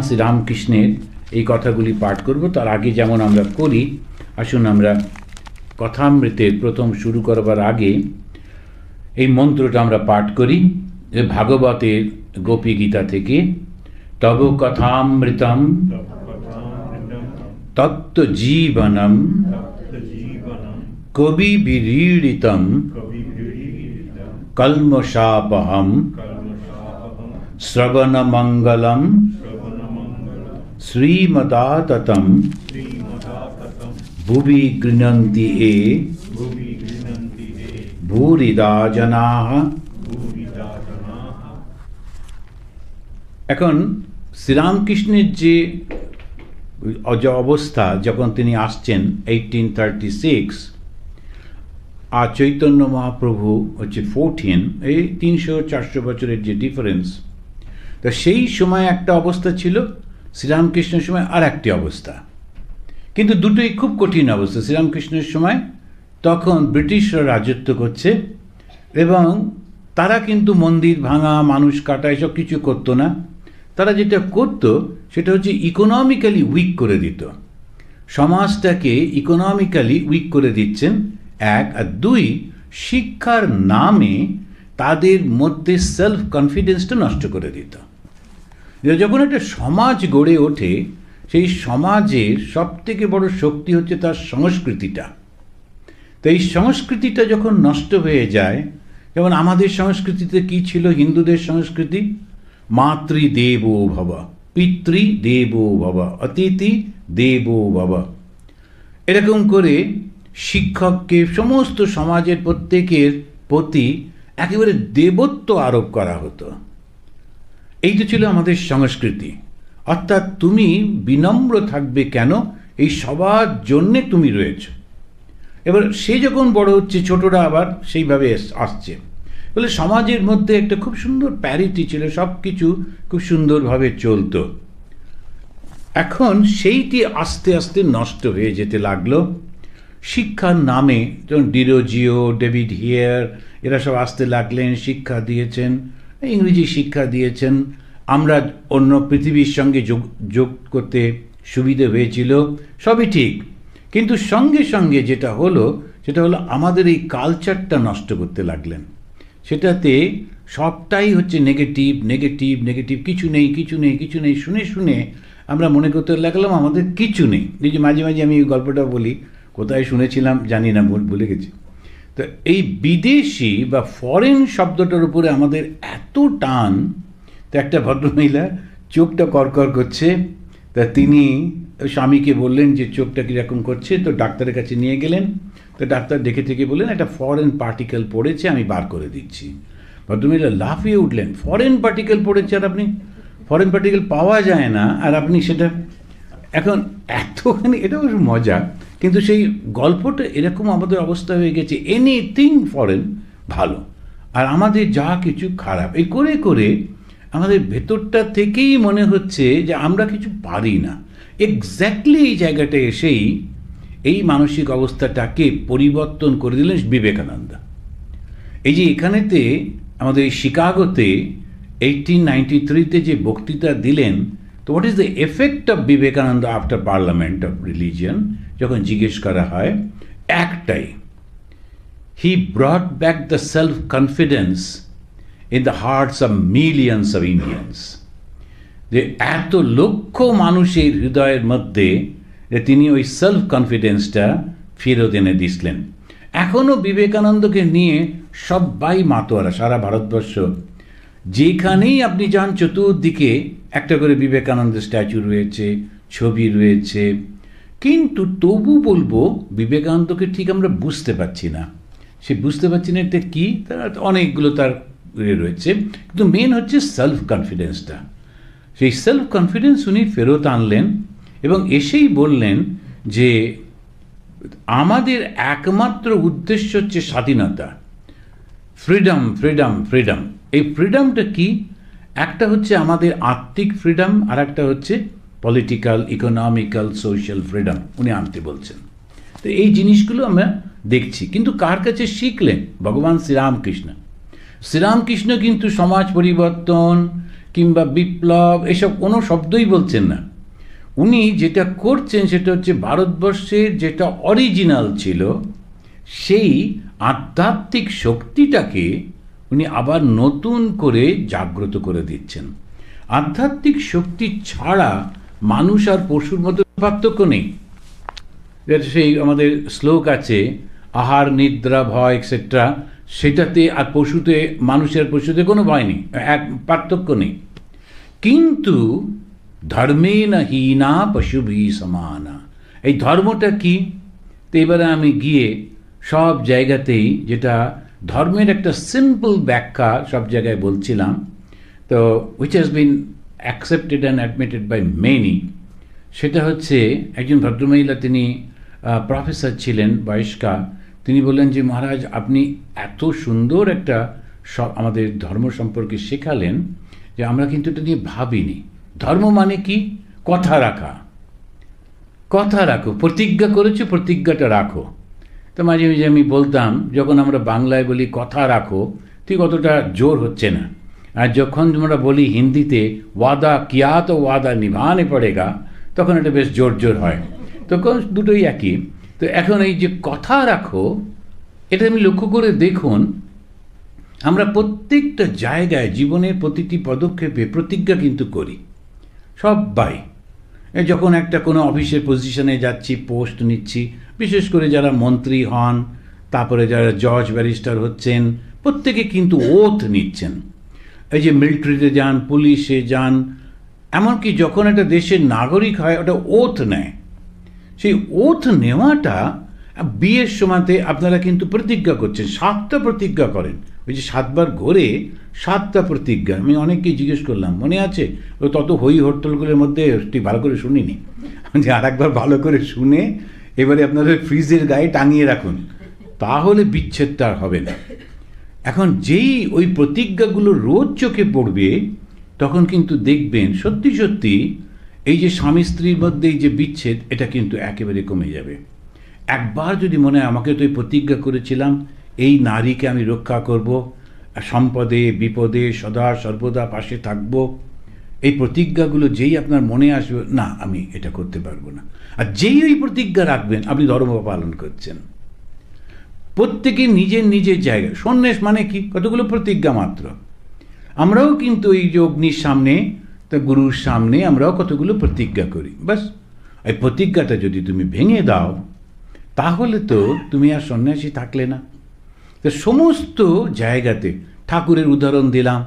শ্রীরামকৃষ্ণের এই কথাগুলি পাঠ করব। তার আগে যেমন আমরা করি, আসুন আমরা কথামৃতের প্রথম শুরু করবার আগে এই মন্ত্রটা আমরা পাঠ করি ভাগবতের গোপী গীতা থেকে। তব কথামৃতম তত্ত্ব জীবনম কবি বিরীড়িতম কল্মষাপহম শ্রবণমঙ্গলম শ্রীমদাততম ভুবি গৃহন্তি এ ভূরিদা জনাঃ। এখন শ্রীরামকৃষ্ণের যে অবস্থা যখন তিনি আসছেন 1836, আর চৈতন্য মহাপ্রভু হচ্ছে 14, এই 300-400 বছরের যে ডিফারেন্স, তো সেই সময় একটা অবস্থা ছিল, শ্রীরামকৃষ্ণের সময় আর একটি অবস্থা, কিন্তু দুটোই খুব কঠিন অবস্থা। শ্রীরামকৃষ্ণের সময় তখন ব্রিটিশরা রাজত্ব করছে এবং তারা কিন্তু মন্দির ভাঙা, মানুষ কাটা এসব কিছু করতো না। তারা যেটা করতো সেটা হচ্ছে ইকোনমিক্যালি উইক করে দিত, সমাজটাকে ইকোনমিক্যালি উইক করে দিচ্ছেন এক, আর দুই, শিক্ষার নামে তাদের মধ্যে সেলফ কনফিডেন্সটা নষ্ট করে দিত। যখন একটা সমাজ গড়ে ওঠে, সেই সমাজের সবথেকে বড় শক্তি হচ্ছে তার সংস্কৃতিটা। তো এই সংস্কৃতিটা যখন নষ্ট হয়ে যায়, যেমন আমাদের সংস্কৃতিতে কি ছিল, হিন্দুদের সংস্কৃতি মাতৃদেবো ভব, পিতৃদেবো ভব, অতিথি দেবো ভব, এরকম করে শিক্ষককে সমস্ত সমাজের প্রত্যেকের প্রতি একেবারে দেবত্ব আরোপ করা হতো। এই তো ছিল আমাদের সংস্কৃতি। অর্থাৎ তুমি বিনম্র থাকবে কেন, এই সবার জন্যে তুমি রয়েছ। এবার সে যখন বড় হচ্ছে, ছোটরা আবার সেইভাবে আসছে, বলে সমাজের মধ্যে একটা খুব সুন্দর প্যারিটি ছিল, সব কিছু খুব সুন্দরভাবে চলতো। এখন সেইটি আস্তে আস্তে নষ্ট হয়ে যেতে লাগলো শিক্ষার নামে। যেমন ডিরোজিও, ডেভিড হিয়ার, এরা সব আসতে লাগলেন, শিক্ষা দিয়েছেন, ইংরেজি শিক্ষা দিয়েছেন। আমরা অন্য পৃথিবীর সঙ্গে যোগ করতে সুবিধে হয়েছিল, সবই ঠিক, কিন্তু সঙ্গে সঙ্গে যেটা হলো সেটা হলো আমাদের এই কালচারটা নষ্ট করতে লাগলেন। সেটাতে সবটাই হচ্ছে নেগেটিভ নেগেটিভ নেগেটিভ, কিছু নেই কিছু নেই কিছু নেই, শুনে শুনে আমরা মনে করতে লাগলাম আমাদের কিছু নেই। এই যে মাঝে মাঝে আমি এই গল্পটা বলি, কোথায় শুনেছিলাম জানি না, ভুলে গেছি। তো এই বিদেশি বা ফরেন শব্দটার উপরে আমাদের এত টান। তো একটা ভদ্রমহিলা চোখটা করকর করছে, তা তিনি স্বামীকে বললেন যে চোখটা কীরকম করছে, তো ডাক্তারের কাছে নিয়ে গেলেন। তো ডাক্তার দেখে থেকে বললেন একটা ফরেন পার্টিকেল পড়েছে, আমি বার করে দিচ্ছি। ভদ্রমহিলা লাফিয়ে উঠলেন, ফরেন পার্টিকেল পড়েছে, আর আপনি, ফরেন পার্টিকেল পাওয়া যায় না, আর আপনি সেটা, এখন এতখানি, এটা অবশ্য মজা, কিন্তু সেই গল্পটা এরকম আমাদের অবস্থা হয়ে গেছে, এনিথিং ফরেন ভালো, আর আমাদের যা কিছু খারাপ। এই করে করে আমাদের ভেতরটা থেকেই মনে হচ্ছে যে আমরা কিছু পারি না। এক্স্যাক্টলি এই জায়গাটা এসেই এই মানসিক অবস্থাটাকে পরিবর্তন করে দিলেন বিবেকানন্দ। এই যে এখানেতে আমাদের এই শিকাগোতে 1893-তে যে বক্তৃতা দিলেন, তো what is the effect of Vivekananda after parliament of religion, যখন জিজ্ঞেস করা হয়, একটাই, he brought back the self confidence in the hearts of millions of Indians, যে এত লক্ষ মানুষের হৃদয়ের মধ্যে যে তিনি ওই সেলফ কনফিডেন্সটা ফেরত এনে দিছিলেন। এখনও বিবেকানন্দকে নিয়ে সবাই মাতোয়ারা, সারা ভারতবর্ষ যেখানেই আপনি যান চতুর্দিকে একটা করে বিবেকানন্দের স্ট্যাচু রয়েছে, ছবি রয়েছে, কিন্তু তবু বলবো বিবেকানন্দকে ঠিক আমরা বুঝতে পারছি না। সে বুঝতে পারছি না এটা কী, তার অনেকগুলো তার রয়েছে, কিন্তু মেন হচ্ছে সেলফ কনফিডেন্সটা। সেই সেলফ কনফিডেন্স উনি ফেরত আনলেন এবং এসেই বললেন যে আমাদের একমাত্র উদ্দেশ্য হচ্ছে স্বাধীনতা, ফ্রিডম ফ্রিডম ফ্রিডম। এই ফ্রিডমটা কি? একটা হচ্ছে আমাদের আত্মিক ফ্রিডম, আর একটা হচ্ছে পলিটিক্যাল, ইকোনমিক্যাল, সোশ্যাল ফ্রিডম উনি আনতে বলছেন। তো এই জিনিসগুলো আমরা দেখছি, কিন্তু কার কাছে শিখলেন? ভগবান শ্রীরামকৃষ্ণ। শ্রীরামকৃষ্ণ কিন্তু সমাজ পরিবর্তন, কিংবা বিপ্লব এসব কোনো শব্দই বলছেন না। উনি যেটা করছেন সেটা হচ্ছে ভারতবর্ষের যেটা অরিজিনাল ছিল সেই আধ্যাত্মিক শক্তিটাকে উনি আবার নতুন করে জাগ্রত করে দিচ্ছেন। আধ্যাত্মিক শক্তি ছাড়া মানুষ আর পশুর মধ্যে পার্থক্য নেই। সেই আমাদের শ্লোক আছে, আহার নিদ্রা ভয় এক্সেট্রা, সেটাতে আর পশুতে, মানুষের পশুতে কোনো ভয় নেই, এক পার্থক্য নেই। কিন্তু ধর্মে না হীনা পশুভি সমানা, এই ধর্মটা কি? তো এবারে আমি গিয়ে সব জায়গাতেই যেটা ধর্মের একটা সিম্পল ব্যাখ্যা সব জায়গায় বলছিলাম, তো which has been accepted and admitted by many, সেটা হচ্ছে একজন ভদ্রমহিলা, তিনি প্রফেসর ছিলেন বয়স্কা, তিনি বললেন যে মহারাজ আপনি এত সুন্দর একটা আমাদের ধর্ম সম্পর্কে শেখালেন যে আমরা কিন্তু এটা নিয়ে ভাবিনি। ধর্ম মানে কি? কথা রাখা, কথা রাখো, প্রতিজ্ঞা করেছো, প্রতিজ্ঞাটা রাখো। তো মাঝে মাঝে আমি বলতাম, যখন আমরা বাংলায় বলি কথা রাখো ঠিক অতটা জোর হচ্ছে না, আর যখন আমরা বলি হিন্দিতে ওয়াদা কিয়া তো ওয়াদা নিভানে পড়েগা, তখন এটা বেশ জোর জোর হয়। তখন দুটোই একই। তো এখন এই যে কথা রাখো, এটা আমি লক্ষ্য করে দেখুন, আমরা প্রত্যেকটা জায়গায় জীবনের প্রতিটি পদক্ষেপে প্রতিজ্ঞা কিন্তু করি সবাই। যখন একটা কোনো অফিসের পজিশনে যাচ্ছি, পোস্ট নিচ্ছি, বিশেষ করে যারা মন্ত্রী হন, তারপরে যারা জজ ব্যারিস্টার হচ্ছেন, প্রত্যেকে কিন্তু ওথ নিচ্ছেন। এই যে মিলিটারিতে যান, পুলিশে যান, এমনকি যখন একটা দেশের নাগরিক হয় ওটা ওথ নেয়। সেই ওথ নেওয়াটা বিয়ের সময়তে আপনারা কিন্তু প্রতিজ্ঞা করছেন, 7টা প্রতিজ্ঞা করেন। ওই যে 7বার ঘোরে 7টা প্রতিজ্ঞা। আমি অনেককে জিজ্ঞেস করলাম, মনে আছে? ও তত হই হট্টলগুলোর মধ্যে ঠিক ভালো করে শুনিনি, যে আর একবার ভালো করে শুনে এবারে আপনাদের ফ্রিজের গায়ে টাঙিয়ে রাখুন, তাহলে বিচ্ছেদটা আর হবে না। এখন যেই ওই প্রতিজ্ঞাগুলো রোজ চোখে পড়বে, তখন কিন্তু দেখবেন সত্যি সত্যি এই যে স্বামী স্ত্রীর মধ্যে এই যে বিচ্ছেদ, এটা কিন্তু একেবারে কমে যাবে। একবার যদি মনে হয় আমাকে তো এই প্রতিজ্ঞা করেছিলাম এই নারীকে আমি রক্ষা করব, সম্পদে বিপদে সদা সর্বদা পাশে থাকব, এই প্রতিজ্ঞাগুলো যেই আপনার মনে আসবে, না আমি এটা করতে পারবো না, আর যেই ওই প্রতিজ্ঞা রাখবেন আপনি ধর্ম পালন করছেন। প্রত্যেকে নিজের নিজের জায়গায়। সন্ন্যাস মানে কি? কতগুলো প্রতিজ্ঞা মাত্র। আমরাও কিন্তু এই যে অগ্নির সামনে, তা গুরুর সামনে আমরাও কতগুলো প্রতিজ্ঞা করি। বাস এই প্রতিজ্ঞাটা যদি তুমি ভেঙে দাও, তাহলে তো তুমি আর সন্ন্যাসী থাকলে না। তো সমস্ত জায়গাতে ঠাকুরের উদাহরণ দিলাম,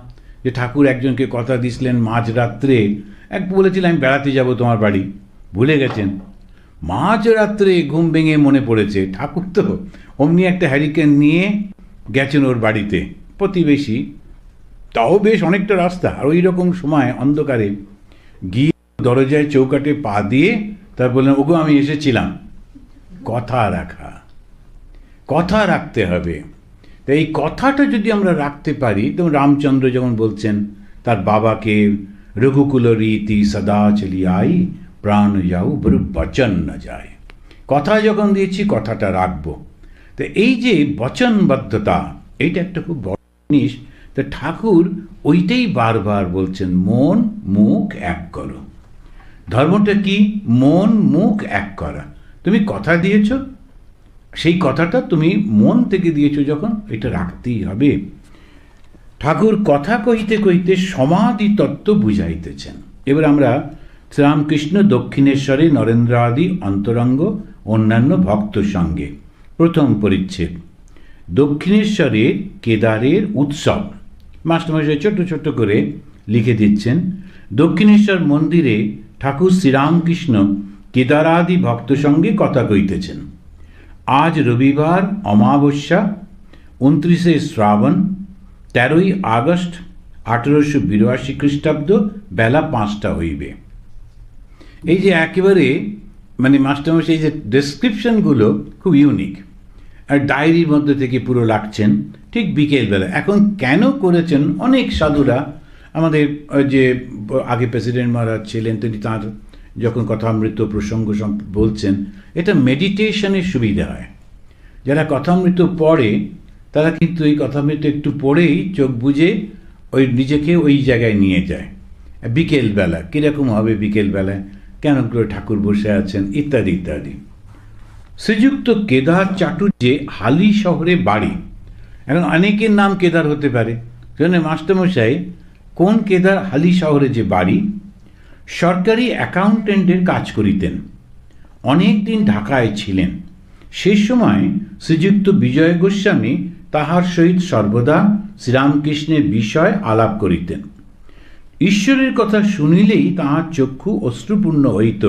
যে ঠাকুর একজনকে কথা দিছিলেন মাঝরাত্রে, এক বলেছিলেন আমি বেড়াতে যাব তোমার বাড়ি, ভুলে গেছেন। মাঝরাত্রে ঘুম ভেঙে মনে পড়েছে, ঠাকুর তো অমনি একটা হ্যারিকেন নিয়ে গেছেন ওর বাড়িতে, প্রতিবেশী, তাও বেশ অনেকটা রাস্তা। আর ওই রকম সময় অন্ধকারে গিয়ে দরজায় চৌকাটে পা দিয়ে তার বললেন, ওগো আমি এসেছিলাম। কথা রাখা, কথা রাখতে হবে। তো এই কথাটা যদি আমরা রাখতে পারি, যেমন রামচন্দ্র যেমন বলছেন তার বাবাকে, রঘুকুল রীতি সদা চলি আই, প্রাণ যাও বড় বচন না যায়। কথা যখন দিয়েছি কথাটা রাখবো। তো এই যে বচনবদ্ধতা, এইটা একটা খুব বড় জিনিস। তো ঠাকুর ওইটাই বারবার বলছেন, মন মুখ এক করো। ধর্মটা কি? মন মুখ এক করা। তুমি কথা দিয়েছ, সেই কথাটা তুমি মন থেকে দিয়েছো যখন, এটা রাখতেই হবে। ঠাকুর কথা কহিতে কহিতে সমাধি তত্ত্ব বুঝাইতেছেন। এবার আমরা শ্রীরামকৃষ্ণ দক্ষিণেশ্বরে নরেন্দ্র আদি অন্তরঙ্গ অন্যান্য ভক্ত সঙ্গে, প্রথম পরিচ্ছেদ, দক্ষিণেশ্বরের কেদারের উৎসব। মাস্টারমশাই ছোট্ট ছোট্ট করে লিখে দিচ্ছেন, দক্ষিণেশ্বর মন্দিরে ঠাকুর শ্রীরামকৃষ্ণ কেদারাদি ভক্ত সঙ্গে কথা কইতেছেন। আজ রবিবার অমাবস্যা, 29শে শ্রাবণ, 13ই আগস্ট 1882 খ্রিস্টাব্দ, বেলা 5টা হইবে। এই যে একেবারে মানে মাস্টারমশাই এই যে ডেসক্রিপশনগুলো খুব ইউনিক, আর ডায়েরির মধ্যে থেকে পুরো লাগছেন ঠিক বিকেলবেলা। এখন কেন করেছেন? অনেক সাধুরা, আমাদের যে আগে প্রেসিডেন্ট মহারাজ ছিলেন, তিনি তাঁর যখন কথামৃত প্রসঙ্গ বলছেন, এটা মেডিটেশনের সুবিধা হয়। যারা কথামৃত পড়ে তারা কিন্তু এই কথামৃত একটু পড়েই চোখ বুজে ওই নিজেকে ওই জায়গায় নিয়ে যায়। বিকেলবেলা কীরকম হবে, বিকেলবেলায় কেন করে ঠাকুর বসে আছেন, ইত্যাদি ইত্যাদি। শ্রীযুক্ত কেদার চাটুর্যে হালি শহরে বাড়ি। এখন অনেকের নাম কেদার হতে পারে, সেজন্য মাস্টারমশাই কোন কেদার হালি শহরে যে বাড়ি, সরকারি অ্যাকাউন্টেন্টের কাজ করিতেন, অনেক দিন ঢাকায় ছিলেন। সে সময় শ্রীযুক্ত বিজয় গোস্বামী তাহার সহিত সর্বদা শ্রীরামকৃষ্ণের বিষয় আলাপ করিতেন। ঈশ্বরের কথা শুনিলেই তাহার চক্ষু অশ্রুপূর্ণ হইত।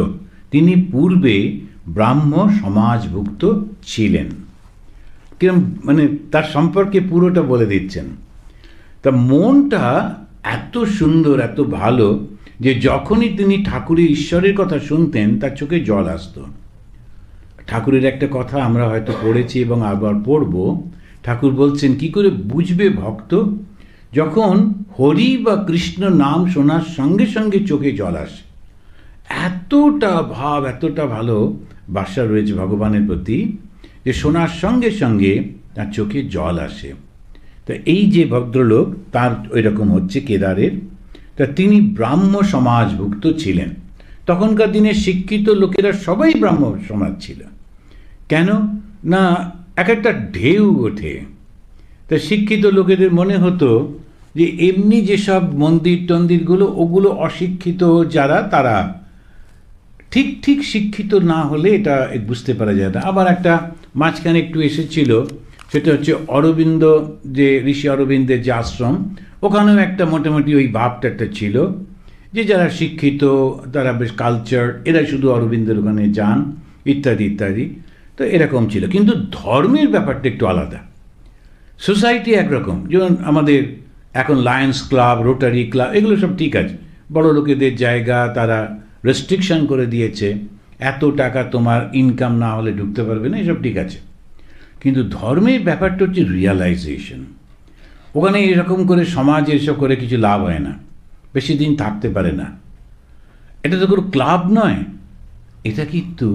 তিনি পূর্বে ব্রাহ্ম সমাজভুক্ত ছিলেন। কিরম মানে তার সম্পর্কে পুরোটা বলে দিচ্ছেন। তা মনটা এত সুন্দর, এত ভালো যে যখনই তিনি ঠাকুরের ঈশ্বরের কথা শুনতেন তার চোখে জল আসত। ঠাকুরের একটা কথা আমরা হয়তো পড়েছি এবং আবার পড়ব। ঠাকুর বলছেন, কি করে বুঝবে ভক্ত, যখন হরি বা কৃষ্ণ নাম শোনার সঙ্গে সঙ্গে চোখে জল আসে। এতটা ভাব, এতটা ভালো বাসা রয়েছে ভগবানের প্রতি যে শোনার সঙ্গে সঙ্গে তার চোখে জল আসে। তা এই যে ভদ্রলোক, তার ওই রকম হচ্ছে কেদারের। তা তিনি ব্রাহ্ম সমাজভুক্ত ছিলেন। তখনকার দিনে শিক্ষিত লোকেরা সবাই ব্রাহ্ম সমাজ ছিল। কেন না, এক একটা ঢেউ ওঠে। তা শিক্ষিত লোকেদের মনে হতো যে এমনি যেসব মন্দির টন্দিরগুলো, ওগুলো অশিক্ষিত যারা, তারা ঠিক ঠিক শিক্ষিত না হলে এটা বুঝতে পারা যায় না। আবার একটা মাঝখানে একটু এসেছিল, সেটা হচ্ছে অরবিন্দ, যে ঋষি অরবিন্দের যে আশ্রম, ওখানেও একটা মোটামুটি ওই ভাবটা একটা ছিল যে যারা শিক্ষিত, তারা বেশ কালচার, এরা শুধু অরবিন্দের ওখানে যান, ইত্যাদি ইত্যাদি। তো এরকম ছিল। কিন্তু ধর্মের ব্যাপারটা একটু আলাদা। সোসাইটি একরকম, যেমন আমাদের এখন লায়ন্স ক্লাব, রোটারি ক্লাব, এগুলো সব ঠিক আছে, বড় লোকেদের জায়গা, তারা রেস্ট্রিকশন করে দিয়েছে, এত টাকা তোমার ইনকাম না হলে ঢুকতে পারবে না, এসব ঠিক আছে। কিন্তু ধর্মের ব্যাপারটা হচ্ছে রিয়ালাইজেশন। ওখানে এরকম করে সমাজে এসব করে কিছু লাভ হয় না, বেশি দিন থাকতে পারে না। এটা তো কোনো ক্লাব নয়, এটা কিন্তু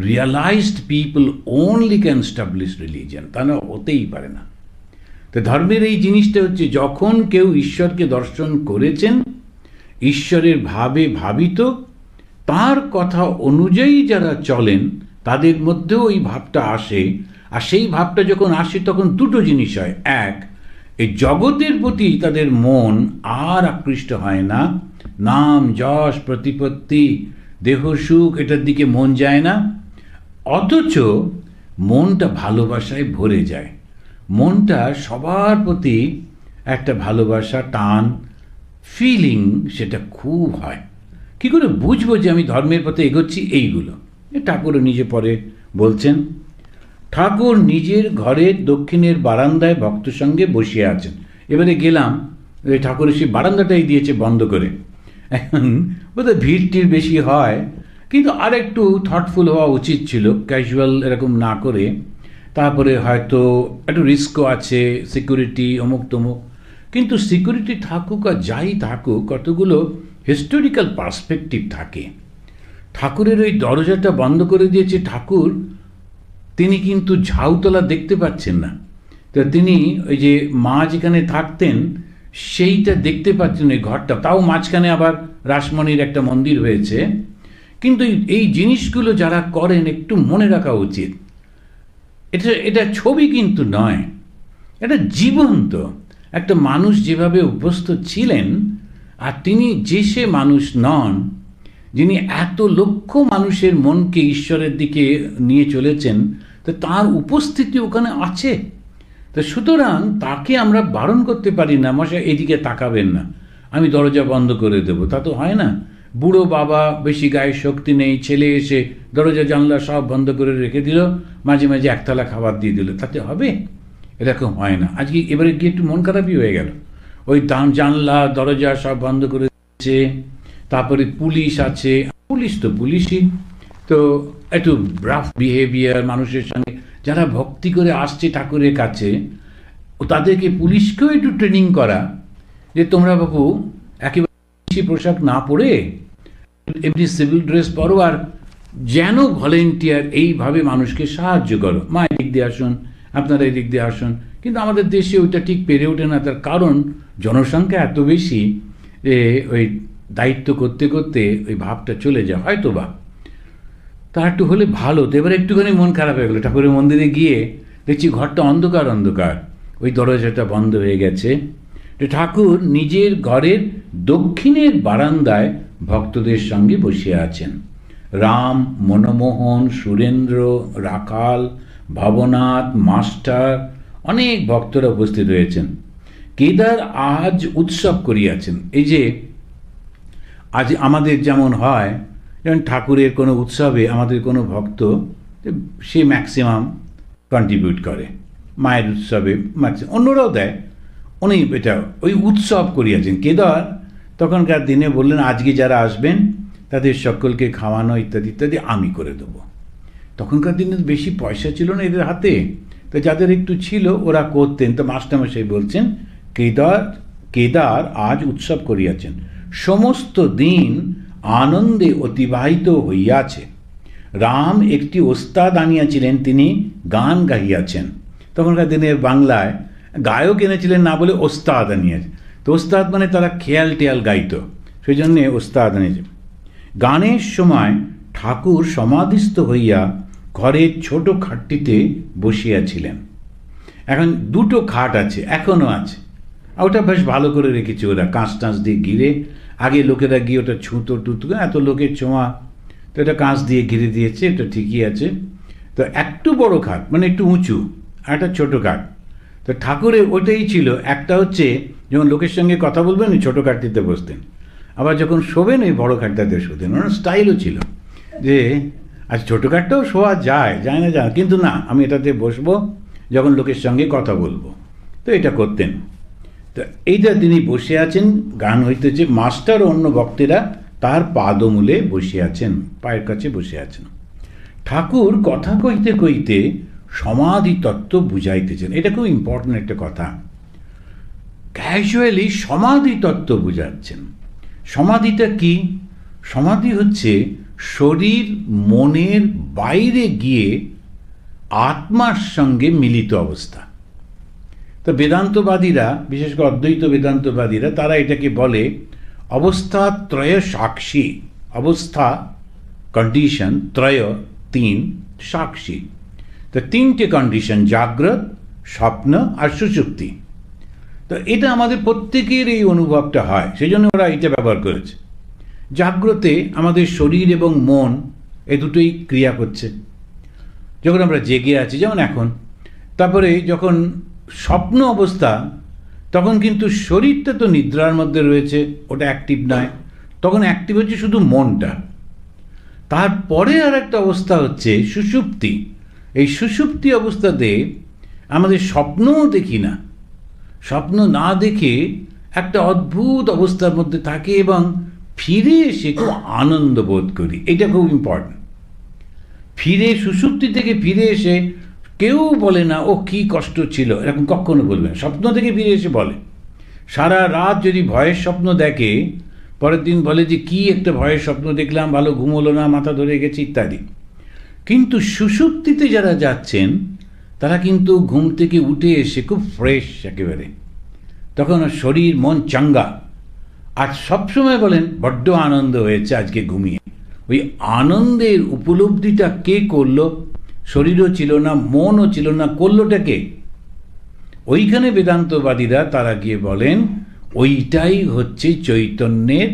realised people only can establish religion, তা না হতেই পারে না। তো ধর্মের এই জিনিসটা হচ্ছে যখন কেউ ঈশ্বরকে দর্শন করেছেন, ঈশ্বরের ভাবে ভাবিত, তার কথা অনুযায়ী যারা চলেন, তাদের মধ্যেও ওই ভাবটা আসে। আর সেই ভাবটা যখন আসে তখন দুটো জিনিস হয়। এক, এই জগতের প্রতি তাদের মন আর আকৃষ্ট হয় না, নাম যশ প্রতিপত্তি দেহ সুখ এটার দিকে মন যায় না, অথচ মনটা ভালোবাসায় ভরে যায়। মনটা সবার প্রতি একটা ভালোবাসা, টান, ফিলিং, সেটা খুব হয়। কি করে বুঝবো যে আমি ধর্মের পথে এগোচ্ছি? এইগুলো ঠাকুরও নিজে পরে বলছেন। ঠাকুর নিজের ঘরের দক্ষিণের বারান্দায় ভক্ত সঙ্গে বসিয়ে আছেন। এবারে গেলাম, ঠাকুর সেই বারান্দাটাই দিয়েছে বন্ধ করে। এখন বোধহয় ভিড়টির বেশি হয়, কিন্তু আর একটু থটফুল হওয়া উচিত ছিল, ক্যাজুয়াল এরকম না করে। তারপরে হয়তো একটু রিস্কও আছে, সিকিউরিটি অমুক তমুক, কিন্তু সিকিউরিটি থাকুক আর যাই থাকুক, কতগুলো হিস্টোরিক্যাল পার্সপেক্টিভ থাকে। ঠাকুরের ওই দরজাটা বন্ধ করে দিয়েছে ঠাকুর, তিনি কিন্তু ঝাউতলা দেখতে পাচ্ছেন না। তো তিনি ওই যে মা যেখানে থাকতেন সেইটা দেখতে পাচ্ছেন, ওই ঘরটা, তাও মাঝখানে আবার রাসমণির একটা মন্দির হয়েছে। কিন্তু এই জিনিসগুলো যারা করেন একটু মনে রাখা উচিত। এটা ছবি কিন্তু নয়, এটা জীবন্ত একটা মানুষ যেভাবে অভ্যস্ত ছিলেন। আর তিনি যে সে মানুষ নন যিনি এত লক্ষ মানুষের মনকে ঈশ্বরের দিকে নিয়ে চলেছেন, তো তার উপস্থিতি ওখানে আছে। তো সুতরাং তাকে আমরা বারণ করতে পারি না, মশাই এদিকে তাকাবেন না, আমি দরজা বন্ধ করে দেবো, তা তো হয় না। বুড়ো বাবা, বেশি গায়ে শক্তি নেই, ছেলে এসে দরজা জানলা সব বন্ধ করে রেখে দিল, মাঝে মাঝে একতলা খাবার দিয়ে দিল, তাতে হবে? এরকম হয় না। আজকে এবারে গিয়ে একটু মন খারাপই হয়ে গেল, ওই জানলা দরজা সব বন্ধ করে দিচ্ছে। তারপরে পুলিশ আছে, পুলিশ তো পুলিশই, তো একটু রাফ বিহেভিয়ার মানুষের সঙ্গে। যারা ভক্তি করে আসছে ঠাকুরের কাছে, ও তাদেরকে পুলিশকেও একটু ট্রেনিং করা যে তোমরা বাবু একেবারে পোশাক না পরে এমনি সিভিল ড্রেস পরো, আর যেন ভলেন্টিয়ার এইভাবে মানুষকে সাহায্য করো। মা এদিক দিয়ে আসুন, আপনারা এদিক দিয়ে আসুন। কিন্তু আমাদের দেশে ওইটা ঠিক পেরে ওঠে না, তার কারণ জনসংখ্যা এত বেশি যে ওই দায়িত্ব করতে করতে ওই ভাবটা চলে যায়, হয়তো বা তা একটু হলে ভালো। তো এবার একটুখানি মন খারাপ হয়ে গেলো, ঠাকুরের মন্দিরে গিয়ে দেখছি ঘরটা অন্ধকার অন্ধকার, ওই দরজাটা বন্ধ হয়ে গেছে। ঠাকুর নিজের ঘরের দক্ষিণের বারান্দায় ভক্তদের সঙ্গে বসে আছেন। রাম, মনমোহন, সুরেন্দ্র, রাখাল, ভবনাথ, মাস্টার, অনেক ভক্তরা উপস্থিত হয়েছেন। কেদার আজ উৎসব করিয়াছেন। এই যে আজ আমাদের যেমন হয়, যেমন ঠাকুরের কোনো উৎসবে আমাদের কোনো ভক্ত সে ম্যাক্সিমাম কন্ট্রিবিউট করে, মায়ের উৎসবে ম্যাক্সিমাম, অন্যরাও দেয়, উনি এটা ওই উৎসব করিয়াছেন। কেদার তখনকার দিনে বললেন আজকে যারা আসবেন তাদের সকলকে খাওয়ানো ইত্যাদি ইত্যাদি আমি করে দেবো। তখনকার দিনে বেশি পয়সা ছিল না এদের হাতে, তো যাদের একটু ছিল ওরা করতেন। তো মাস্টারমশাই বলছেন কেদার আজ উৎসব করিয়াছেন, সমস্ত দিন আনন্দে অতিবাহিত হইয়াছে। রাম একটি ওস্তাদ আনিয়াছিলেন, তিনি গান গাইয়াছেন। তখনকার দিনের বাংলায় গায়ক এনেছিলেন না বলে ওস্তাদ আনিয়াছে, তো ওস্তাদ মানে তারা খেয়াল টেয়াল গাইত, সেই জন্যে ওস্তাদ আনিয়েছে। গানের সময় ঠাকুর সমাধিস্থ হইয়া ঘরের ছোট খাটটিতে বসিয়াছিলেন। এখন দুটো খাট আছে, এখনও আছে, ওটা বেশ ভালো করে রেখেছে ওরা, কাঁচ টাঁচ দিয়ে ঘিরে। আগে লোকেরা গিয়ে ওটা ছুঁতো টুতো, এত লোকের ছোঁয়া, তো এটা কাঁচ দিয়ে ঘিরে দিয়েছে, এটা ঠিকই আছে। তো একটু বড় খাট মানে একটু উঁচু, আর একটা ছোটো খাট। তো ঠাকুরের ওটাই ছিল, একটা হচ্ছে যখন লোকের সঙ্গে কথা বলবেন ওই ছোটো খাটটিতে বসতেন, আবার যখন শোবেন ওই বড়ো খাটটাতে শোতেন। ওনার স্টাইলও ছিল যে আজ ছোটো খাটটাও শোয়া যায় না যায়, কিন্তু না আমি এটাতে বসবো যখন লোকের সঙ্গে কথা বলবো, তো এটা করতেন। তো এইটা তিনি বসে আছেন, গান হইতেছে। মাস্টার ও অন্য ভক্তেরা তার পাদমূলে বসে আছেন, পায়ের কাছে বসে আছেন। ঠাকুর কথা কইতে কইতে সমাধি তত্ত্ব বুঝাইতেছেন। এটা খুব ইম্পর্টেন্ট একটা কথা, ক্যাজুয়ালি সমাধি তত্ত্ব বুঝাচ্ছেন। সমাধিটা কি? সমাধি হচ্ছে শরীর মনের বাইরে গিয়ে আত্মার সঙ্গে মিলিত অবস্থা। তো বেদান্তবাদীরা, বিশেষ করে অদ্বৈত বেদান্তবাদীরা, তারা এটাকে বলে অবস্থা ত্রয় সাক্ষী। অবস্থা কন্ডিশন, ত্রয় তিন, সাক্ষী। তো তিনটে কন্ডিশন, জাগ্রত, স্বপ্ন আর সুষুপ্তি। তো এটা আমাদের প্রত্যেকের এই অনুভবটা হয়, সেই জন্য ওরা এটা ব্যবহার করেছে। জাগ্রতে আমাদের শরীর এবং মন এই দুটোই ক্রিয়া করছে যখন আমরা জেগে আছি, যেমন এখন। তারপরে যখন স্বপ্ন অবস্থা, তখন কিন্তু শরীরটা তো নিদ্রার মধ্যে রয়েছে, ওটা অ্যাক্টিভ নয়, তখন অ্যাক্টিভ হচ্ছে শুধু মনটা। তারপরে আর একটা অবস্থা হচ্ছে সুষুপ্তি। এই সুষুপ্তি অবস্থাতে আমাদের স্বপ্নও দেখি না, স্বপ্ন না দেখে একটা অদ্ভুত অবস্থার মধ্যে থাকে এবং ফিরে এসে খুব আনন্দ বোধ করি। এটা খুব ইম্পর্টেন্ট। ফিরে সুষুপ্তি থেকে ফিরে এসে কেউ বলে না ও কি কষ্ট ছিল, এরকম কখনো বলবে না। স্বপ্ন থেকে ফিরে এসে বলে, সারা রাত যদি ভয়ের স্বপ্ন দেখে, পরের দিন বলে যে কি একটা ভয়ের স্বপ্ন দেখলাম, ভালো ঘুম হলো না, মাথা ধরে গেছে ইত্যাদি। কিন্তু সুষুপ্তিতে যারা যাচ্ছেন তারা কিন্তু ঘুম থেকে উঠে এসে খুব ফ্রেশ একেবারে, তখন শরীর মন চাঙ্গা, আর সবসময় বলেন বড্ড আনন্দ হয়েছে আজকে ঘুমিয়ে। ওই আনন্দের উপলব্ধিটা কে করলো? শরীরও ছিল না, মনও ছিল না, করলোটা কে? ওইখানে বেদান্তবাদীরা তারা গিয়ে বলেন ওইটাই হচ্ছে চৈতন্যের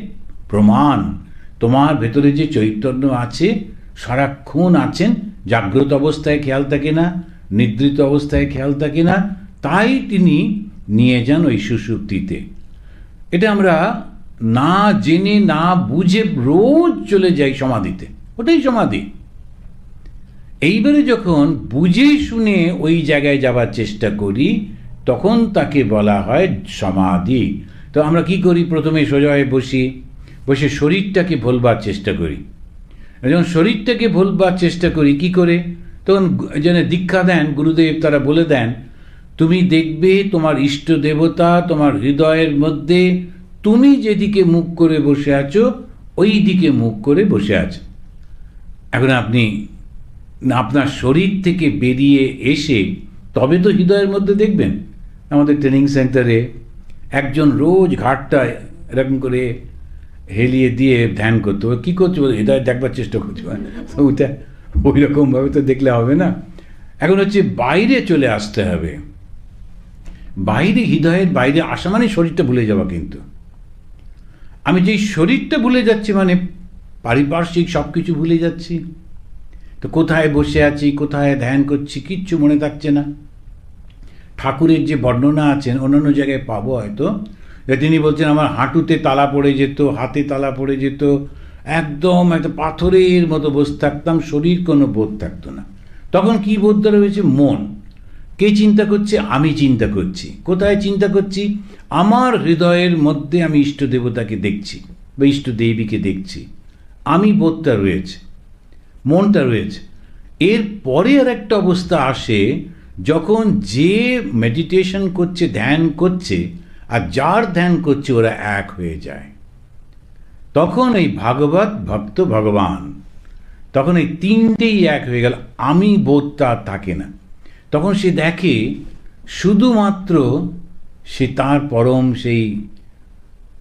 প্রমাণ। তোমার ভেতরে যে চৈতন্য আছে, সারাক্ষণ আছেন, জাগ্রত অবস্থায় খেয়াল থাকে না, নিদ্রিত অবস্থায় খেয়াল থাকে না, তাই তিনি নিয়ে যান ওই সুষুপ্তিতে। এটা আমরা না জেনে না বুঝে রোজ চলে যাই সমাধিতে, ওটাই সমাধি। এইবারে যখন বুঝে শুনে ওই জায়গায় যাবার চেষ্টা করি, তখন তাকে বলা হয় সমাধি। তো আমরা কি করি? প্রথমে সোজা হয়ে বসে শরীরটাকে ভোলবার চেষ্টা করি। যখন শরীরটাকে ভোলবার চেষ্টা করি কি করে, তখন যেন দীক্ষা দেন গুরুদেব, তারা বলে দেন তুমি দেখবে তোমার ইষ্ট দেবতা তোমার হৃদয়ের মধ্যে, তুমি যেদিকে মুখ করে বসে আছো ওই দিকে মুখ করে বসে আছো। এখন আপনি আপনার শরীর থেকে বেরিয়ে এসে তবে তো হৃদয়ের মধ্যে দেখবেন। আমাদের ট্রেনিং সেন্টারে একজন রোজ ঘাটটায় এরকম করে হেলিয়ে দিয়ে ধ্যান করতে হবে। কী করছে হৃদয় দেখবার চেষ্টা করছে, তো ওইটা ওই রকমভাবে তো দেখলে হবে না। এখন হচ্ছে বাইরে চলে আসতে হবে। বাইরে, হৃদয়ের বাইরে আসা মানে শরীরটা ভুলে যাওয়া। কিন্তু আমি যেই শরীরটা ভুলে যাচ্ছি মানে পারিপার্শ্বিক সব কিছু ভুলে যাচ্ছি। তো কোথায় বসে আছি, কোথায় ধ্যান করছি, কিচ্ছু মনে থাকছে না। ঠাকুরের যে বর্ণনা আছেন অন্যান্য জায়গায় পাবো হয়তো, যে তিনি বলছেন আমার হাঁটুতে তালা পড়ে যেত, হাতে তালা পড়ে যেত, একদম একটা পাথরের মতো বসে থাকতাম, শরীর কোনো বোধ থাকতো না। তখন কি বোধটা রয়েছে? মন। কে চিন্তা করছে? আমি চিন্তা করছি। কোথায় চিন্তা করছি? আমার হৃদয়ের মধ্যে আমি ইষ্ট দেবতাকে দেখছি বা ইষ্ট দেবীকে দেখছি। আমি বোধটা রয়েছে, মনটা রয়েছে। এর পরে আর একটা অবস্থা আসে যখন যে মেডিটেশন করছে, ধ্যান করছে, আর যার ধ্যান করছে ওরা এক হয়ে যায়। তখন এই ভাগবত ভক্ত ভগবান, তখন এই তিনটেই এক হয়ে গেল, আমি বোধটা আর থাকে না। তখন সে দেখে শুধুমাত্র সে তার পরম সেই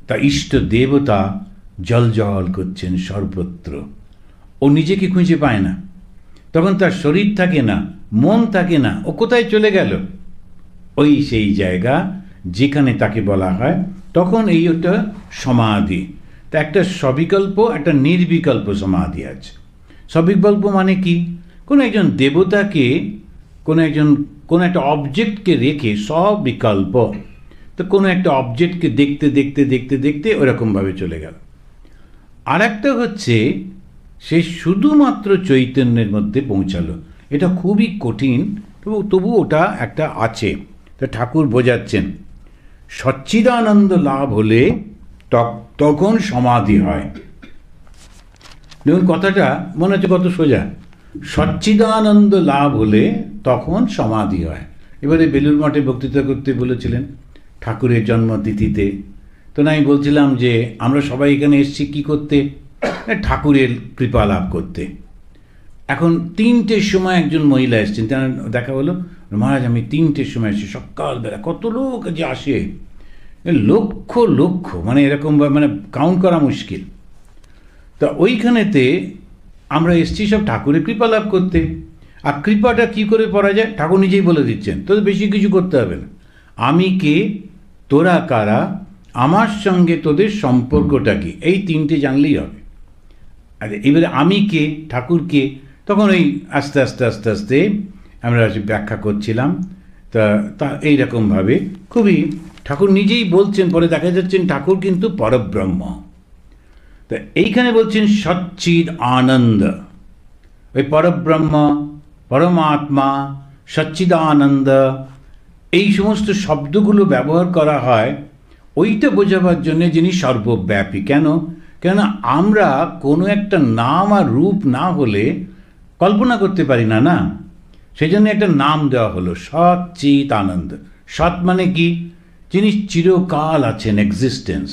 তা ইষ্ট দেবতা জল করছেন সর্বত্র। ও নিজেকে খুঁজে পায় না। তখন তার শরীর থাকে না, মন থাকে না। ও কোথায় চলে গেল? ওই সেই জায়গা যেখানে তাকে বলা হয়, তখন এই ওটা সমাধি। তা একটা সবিকল্প, একটা নির্বিকল্প সমাধি আছে। সবিকল্প মানে কি? কোনো একজন দেবতাকে, কোনো একটা অবজেক্টকে রেখে, সবিকল্প, তো কোনো একটা অবজেক্টকে দেখতে দেখতে দেখতে দেখতে ওরকমভাবে চলে গেল। আর একটা হচ্ছে সে শুধুমাত্র চৈতন্যের মধ্যে পৌঁছালো। এটা খুবই কঠিন, তবু ওটা একটা আছে। তো ঠাকুর বোঝাচ্ছেন সচ্চিদানন্দ লাভ হলে তখন সমাধি হয়। দেখুন কথাটা মনে হচ্ছে কত সোজা। সচ্চিদানন্দ লাভ হলে তখন সমাধি হয়। এবারে বেলুড় মঠে বক্তৃতা করতে বলেছিলেন ঠাকুরের জন্মতিথিতে। তো না, আমি বলছিলাম যে আমরা সবাই এখানে এসেছি কী করতে? ঠাকুরের কৃপা লাভ করতে। এখন 3টের সময় একজন মহিলা এসছেন, তার দেখা হলো, মহারাজ আমি 3টের সময় এসেছি। সকালবেলা কত লোক যে আসে, লক্ষ লক্ষ, মানে এরকম, মানে কাউন্ট করা মুশকিল। তা ওইখানেতে আমরা এসেছি সব ঠাকুরের কৃপা লাভ করতে। আর কৃপাটা কি করে পড়া যায় ঠাকুর নিজেই বলে দিচ্ছেন, তোদের বেশি কিছু করতে হবে না। আমি কে, তোরা কারা, আমার সঙ্গে তোদের সম্পর্কটা কি, এই 3টে জানলেই হবে। আর এবারে আমি কে, ঠাকুর কে, তখন ওই আস্তে আস্তে আস্তে আস্তে আমরা ব্যাখ্যা করছিলাম। তা এইরকমভাবে খুবই ঠাকুর নিজেই বলছেন, পরে দেখা যাচ্ছেন ঠাকুর কিন্তু পরব্রহ্ম। তা এইখানে বলছেন সচ্চিদ আনন্দ। ওই পরব্রহ্ম, পরমাত্মা, সচ্চিদানন্দ, এই সমস্ত শব্দগুলো ব্যবহার করা হয় ওইটা বোঝাবার জন্য যিনি সর্বব্যাপী। কেন আমরা কোনো একটা নাম আর রূপ না হলে কল্পনা করতে পারি না, না? সেই জন্য একটা নাম দেওয়া হলো সচ্চিদ আনন্দ। সৎ মানে কি? যিনি চিরকাল আছেন, এক্সিস্টেন্স।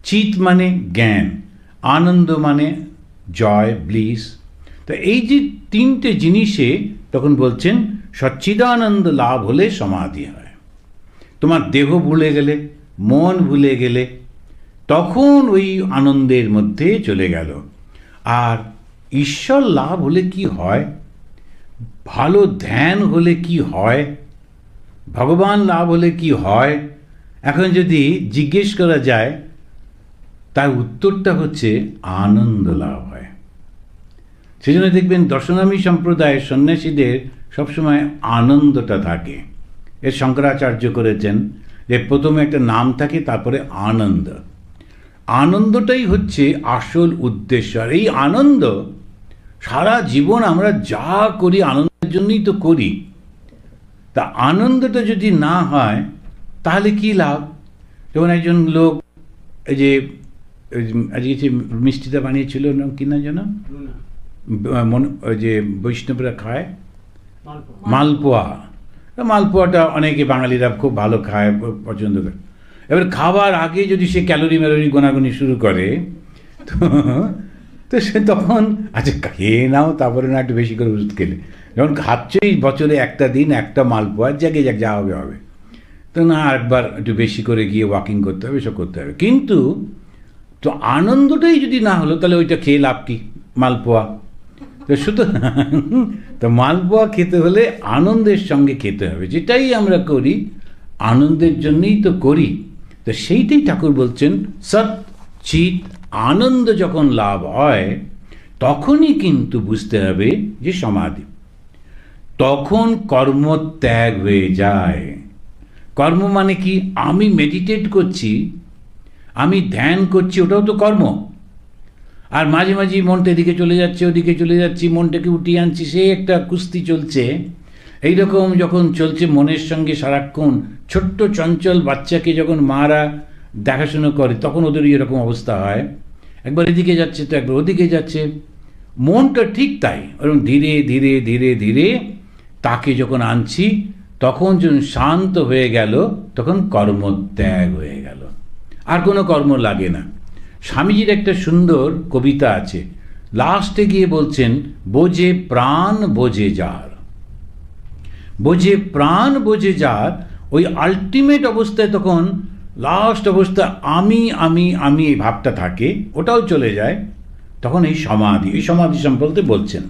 চিত মানে জ্ঞান, আনন্দ মানে জয়, ব্লিস। তো এই যে 3টে জিনিসে তখন বলছেন সচ্চিদানন্দ লাভ হলে সমাধি হয়। তোমার দেহ ভুলে গেলে, মন ভুলে গেলে, তখন ওই আনন্দের মধ্যে চলে গেল। আর ঈশ্বর লাভ হলে কি হয়, ভালো ধ্যান হলে কি হয়, ভগবান লাভ হলে কি হয়, এখন যদি জিজ্ঞেস করা যায় তার উত্তরটা হচ্ছে আনন্দ লাভ হয়। সেই জন্য দেখবেন দর্শনামী সম্প্রদায়ের সন্ন্যাসীদের সবসময় আনন্দটা থাকে। এর শঙ্করাচার্য করেছেন যে প্রথমে একটা নাম থাকে, তারপরে আনন্দ। আনন্দটাই হচ্ছে আসল উদ্দেশ্য। আর এই আনন্দ সারা জীবন আমরা যা করি আনন্দের জন্যই তো করি। তা আনন্দটা যদি না হয় তাহলে কি লাভ? যেমন একজন লোক, এই যে আজকে যে মিষ্টিটা বানিয়েছিল না, কিনা যেন ওই যে বৈষ্ণবরা খায় মালপোয়া, মালপোয়াটা অনেকে বাঙালিরা খুব ভালো খায়, পছন্দ করে। এবার খাবার আগে যদি সে ক্যালোরি ম্যালোরি গোনাগুনি শুরু করে, তো সে তখন আচ্ছা খেয়ে নাও, তারপরে না একটু বেশি করে ওষুধ খেলে। যখন খাচ্ছেই বছরে একটা দিন একটা মালপোয়ার জায়গায় যা হবে হবে, তো না আরেকবার একটু বেশি করে গিয়ে ওয়াকিং করতে হবে, এসব করতে হবে। কিন্তু তো আনন্দটাই যদি না হলো তাহলে ওইটা খেয়ে লাভ কি? মালপোয়া তো সুতরাং তো মালপোয়া খেতে হলে আনন্দের সঙ্গে খেতে হবে। যেটাই আমরা করি আনন্দের জন্যই তো করি। তো সেইটাই ঠাকুর বলছেন, সৎ চিত আনন্দ যখন লাভ হয় তখনই কিন্তু বুঝতে হবে যে সমাধি। তখন কর্মত্যাগ হয়ে যায়। কর্ম মানে কি? আমি মেডিটেট করছি, আমি ধ্যান করছি, ওটাও তো কর্ম। আর মাঝে মাঝে মনটা এদিকে চলে যাচ্ছে, ওদিকে চলে যাচ্ছি, মনটাকে উঠিয়ে আনছি, সে একটা কুস্তি চলছে। এইরকম যখন চলছে মনের সঙ্গে সারাক্ষণ, ছোট্ট চঞ্চল বাচ্চাকে যখন মারা দেখাশুনো করে তখন ওদের এরকম অবস্থা হয়, একবার এদিকে যাচ্ছে তো একবার ওদিকে যাচ্ছে। মনটা ঠিক তাই, ওরকম ধীরে ধীরে ধীরে ধীরে তাকে যখন আনছি তখন যখন শান্ত হয়ে গেল তখন কর্মত্যাগ হয়ে গেল, আর কোনো কর্ম লাগে না। স্বামীজির একটা সুন্দর কবিতা আছে, লাস্টে গিয়ে বলছেন, বোঝে প্রাণ বোঝে যার, বোঝে প্রাণ বোঝে যার। ওই আলটিমেট অবস্থায় তখন লাস্ট অবস্থা আমি আমি আমি এই ভাবটা থাকে, ওটাও চলে যায়। তখন এই সমাধি, এই সমাধি সম্পর্কে বলছেন।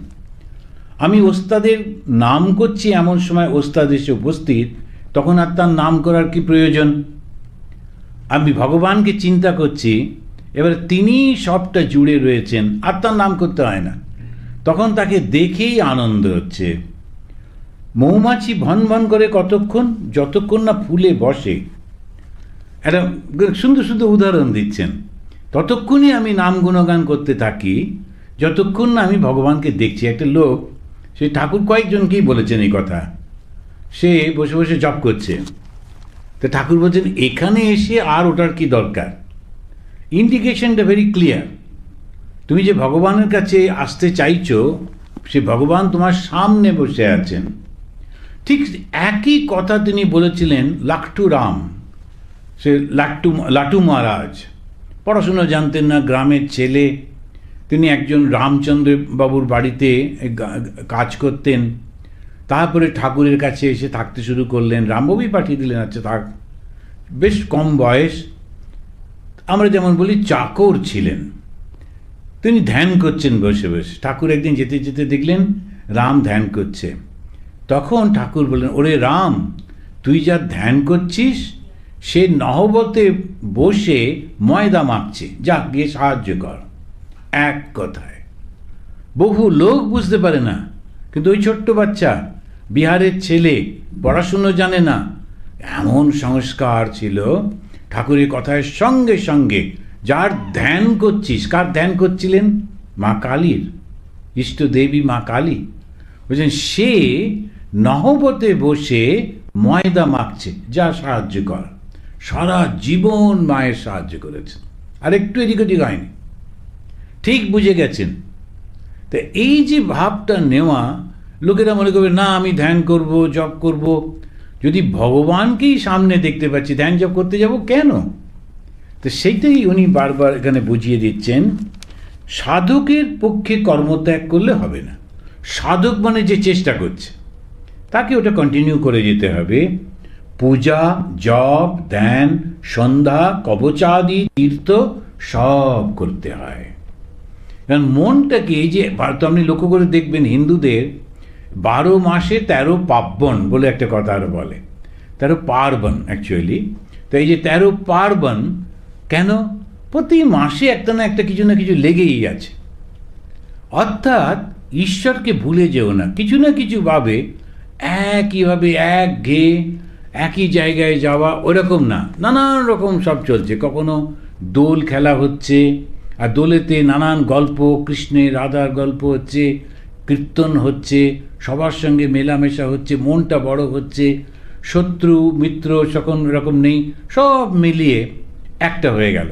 আমি ওস্তাদের নাম করছি, এমন সময় ওস্তাদ এসে উপস্থিত, তখন আর তার নাম করার কি প্রয়োজন? আমি ভগবানকে চিন্তা করছি, এবার তিনি সবটা জুড়ে রয়েছেন, আর তার নাম করতে হয় না। তখন তাকে দেখেই আনন্দ হচ্ছে। মৌমাছি ভন ভন করে কতক্ষণ? যতক্ষণ না ফুলে বসে। একটা সুন্দর সুন্দর উদাহরণ দিচ্ছেন। ততক্ষণই আমি নাম গুণগান করতে থাকি যতক্ষণ না আমি ভগবানকে দেখছি। একটা লোক, সে ঠাকুর কয়েকজনকেই বলেছেন এই কথা, সে বসে বসে জপ করছে। তো ঠাকুর বলছেন, এখানে এসে আর ওটার কি দরকার? ইন্ডিকেশনটা ভেরি ক্লিয়ার। তুমি যে ভগবানের কাছে আসতে চাইছো, সে ভগবান তোমার সামনে বসে আছেন। ঠিক একই কথা তিনি বলেছিলেন লাট্টু রাম, সে লাটু মহারাজ, পড়াশুনো জানতেন না, গ্রামের ছেলে। তিনি একজন রামচন্দ্র বাবুর বাড়িতে কাজ করতেন। তারপরে ঠাকুরের কাছে এসে থাকতে শুরু করলেন, রামবাবুই পাঠিয়ে দিলেন, আচ্ছা থাক। বেশ কম বয়স, আমরা যেমন বলি চাকর ছিলেন। তিনি ধ্যান করছেন বসে বসে। ঠাকুর একদিন যেতে যেতে দেখলেন রাম ধ্যান করছে। তখন ঠাকুর বললেন, ওরে রাম, তুই যা ধ্যান করছিস সে নহবতে বসে ময়দা মাখছে, যা গিয়ে সাহায্য কর। এক কথায় বহু লোক বুঝতে পারে না, কিন্তু ওই ছোট্ট বাচ্চা, বিহারের ছেলে, পড়াশুনো জানে না, এমন সংস্কার ছিল ঠাকুরের কথার সঙ্গে সঙ্গে। যার ধ্যান করছিস, কার ধ্যান করছিলেন? মা কালীর, ইষ্ট দেবী মা কালী। বলছেন সে নহবতে বসে ময়দা মাখছে, যা সাহায্য কর। সারা জীবন মায়ের সাহায্য করেছেন, আর একটু এদিক ওদিক হয়নি। ঠিক বুঝে গেছেন। তো এই যে ভাবটা নেওয়া, লোকেরা মনে করবে না আমি ধ্যান করব, জপ করব। যদি ভগবানকেই সামনে দেখতে পাচ্ছি, ধ্যান জপ করতে যাব কেন? তো সেইটাই উনি বারবার এখানে বুঝিয়ে দিচ্ছেন। সাধকের পক্ষে কর্মত্যাগ করলে হবে না। সাধক মানে যে চেষ্টা করছে, তাকে ওটা কন্টিনিউ করে যেতে হবে। পূজা, জপ, ধ্যান, সন্ধ্যা, কবচাদি, তীর্থ সব করতে হয়। কারণ মনটাকে, এই যে আপনি লক্ষ্য করে দেখবেন হিন্দুদের 12 মাসে 13 পার্বণ বলে একটা কথা আরো বলে, 13 পার্বণ অ্যাকচুয়ালি। তো এই যে 13 পার্বণ কেন? প্রতি মাসে একটা না একটা কিছু না কিছু লেগেই আছে। অর্থাৎ ঈশ্বরকে ভুলে যেও না, কিছু না কিছু ভাবে একইভাবে একঘেয়ে একই জায়গায় যাওয়া ওরকম না, নানান রকম সব চলছে। কখনো দোল খেলা হচ্ছে, আর দোলেতে নানান গল্প, কৃষ্ণের রাধার গল্প হচ্ছে, কীর্তন হচ্ছে, সবার সঙ্গে মেলামেশা হচ্ছে, মনটা বড় হচ্ছে, শত্রু মিত্র সকল রকম নেই, সব মিলিয়ে একটা হয়ে গেল।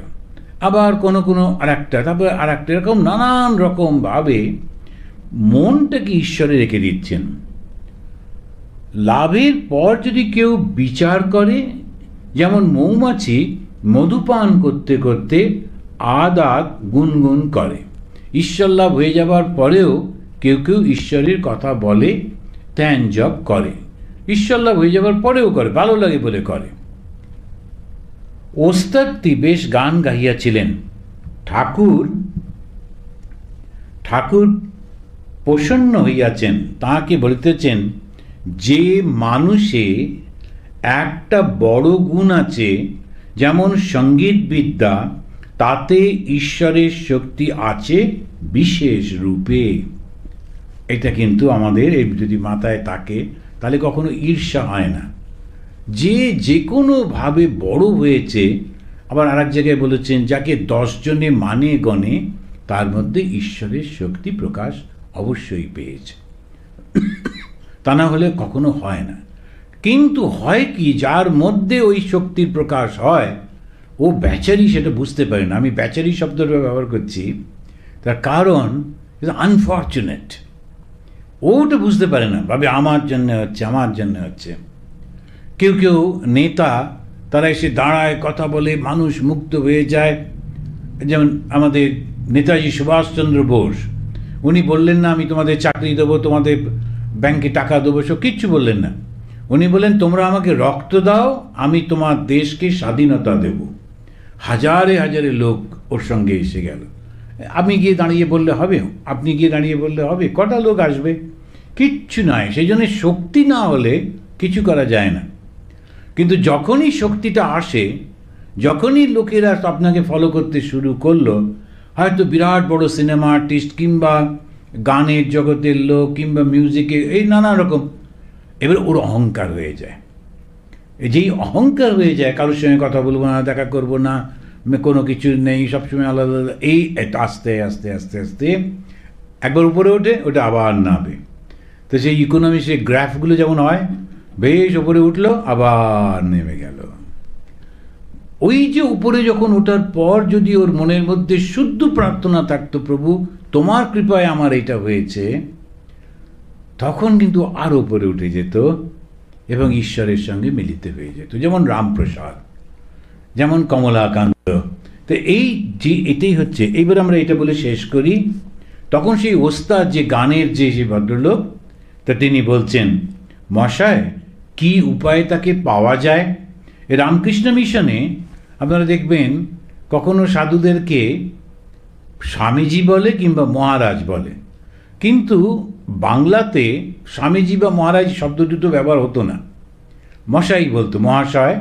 আবার কোনো কোনো আর একটা, তারপরে আর একটা, এরকম নানান রকমভাবে মনটাকে ঈশ্বরে রেখে দিচ্ছেন। লাভের পর যদি কেউ বিচার করে, যেমন মৌমাছি মধুপান করতে করতে আদাত গুনগুন করে, ঈশ্বর লাভ হয়ে যাবার পরেও কেউ কেউ ঈশ্বরের কথা বলে, ধ্যান জপ করে, ঈশ্বর লাভ হয়ে যাবার পরেও করে, ভালো লাগে বলে করে। ওস্তাদটি বেশ গান গাইয়াছিলেন, ঠাকুর ঠাকুর প্রসন্ন হইয়াছেন, তাহাকে বলিতেছেন যে মানুষে একটা বড় গুণ আছে, যেমন সঙ্গীত বিদ্যা, তাতে ঈশ্বরের শক্তি আছে বিশেষ রূপে। এটা কিন্তু আমাদের এই যদি মাথায় থাকে তাহলে কখনো ঈর্ষা হয় না। যে কোনোভাবে বড় হয়েছে, আবার আর এক জায়গায় বলেছেন যাকে 10 জনে মানে গণে তার মধ্যে ঈশ্বরের শক্তি প্রকাশ অবশ্যই পেয়েছে। তা না হলে কখনো হয় না। কিন্তু হয় কি, যার মধ্যে ওই শক্তির প্রকাশ হয় ও বেচারি সেটা বুঝতে পারে না। আমি বেচারি শব্দটা ব্যবহার করছি তার কারণ আনফর্চুনেট, ওটা বুঝতে পারে না, ভাবে আমার জন্য হচ্ছে, আমার জন্য হচ্ছে। কেউ কেউ নেতা তারা এসে দাঁড়ায়, কথা বলে, মানুষ মুক্ত হয়ে যায়। যেমন আমাদের নেতাজি সুভাষচন্দ্র বোস, উনি বললেন না আমি তোমাদের চাকরি দেবো, তোমাদের ব্যাংকে টাকা দেবো, সব কিচ্ছু বললেন না। উনি বললেন তোমরা আমাকে রক্ত দাও, আমি তোমার দেশকে স্বাধীনতা দেব। হাজারে হাজারে লোক ওর সঙ্গে এসে গেল। আমি গিয়ে দাঁড়িয়ে বললে হবে? আপনি গিয়ে দাঁড়িয়ে বললে হবে? কটা লোক আসবে? কিচ্ছু নয়। সেই জন্য শক্তি না হলে কিছু করা যায় না। কিন্তু যখনই শক্তিটা আসে, যখনই লোকেরা আপনাকে ফলো করতে শুরু করলো, হয়তো বিরাট বড় সিনেমা আর্টিস্ট কিংবা গানের জগতের লোক কিংবা মিউজিকে, এই নানা রকম, এবার ওর অহংকার হয়ে যায়। যেই অহংকার হয়ে যায়, কারোর সঙ্গে কথা বলবো না, দেখা করবো না, কোনো কিছু নেই, সবসময় আলাদা আলাদা, এই আস্তে আস্তে আস্তে আস্তে একবার উপরে ওঠে, ওটা আবার নামে। তো সেই ইকোনমিক্সের গ্রাফগুলো যেমন হয়, বেশ উপরে উঠলো আবার নেমে গেল। ওই যে উপরে যখন ওঠার পর যদি ওর মনের মধ্যে শুদ্ধ প্রার্থনা থাকতো, প্রভু তোমার কৃপায় আমার এটা হয়েছে, তখন কিন্তু আর উপরে উঠে যেত এবং ঈশ্বরের সঙ্গে মিলিত হয়ে যেত। যেমন রামপ্রসাদ, যেমন কমলাকান্ত। তো এই যে এটাই হচ্ছে। এইবার আমরা এটা বলে শেষ করি। তখন সেই ওস্তাদ, যে গানের যে ভদ্রলোক, তা তিনি বলছেন, মশায় কি উপায়ে তাকে পাওয়া যায়? রামকৃষ্ণ মিশনে আপনারা দেখবেন কখনো সাধুদেরকে স্বামীজি বলে কিংবা মহারাজ বলে, কিন্তু বাংলাতে স্বামীজি বা মহারাজ শব্দ দুটো ব্যবহার হতো না, মশাই বলতো, মহাশয়,